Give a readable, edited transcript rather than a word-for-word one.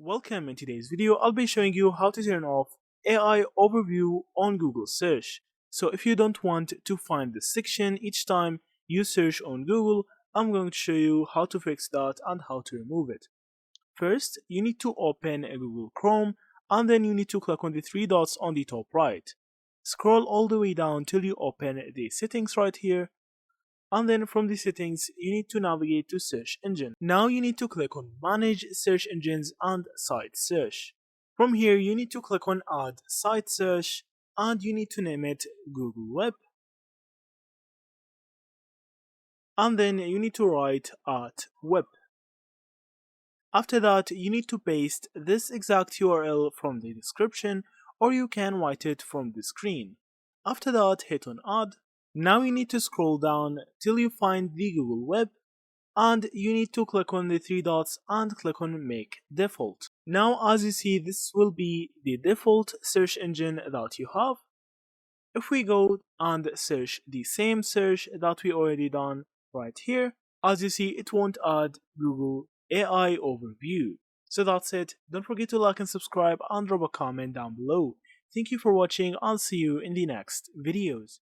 Welcome. In today's video, I'll be showing you how to turn off AI overview on Google search. So if you don't want to find this section each time you search on Google, I'm going to show you how to fix that and how to remove it. First, you need to open a Google Chrome and then you need to click on the three dots on the top right. Scroll all the way down till you open the settings right here, and then from the settings you need to navigate to search engine. Now you need to click on manage search engines and site search. From here you need to click on add site search and you need to name it Google Web, and then you need to write at web. After that you need to paste this exact URL from the description, or you can write it from the screen. After that hit on add. Now you need to scroll down till you find the Google Web, and you need to click on the three dots and click on make default. Now as you see, this will be the default search engine that you have. If we go and search the same search that we already done right here, as you see it won't add Google AI overview. So that's it. Don't forget to like and subscribe and drop a comment down below. Thank you for watching. I'll see you in the next videos.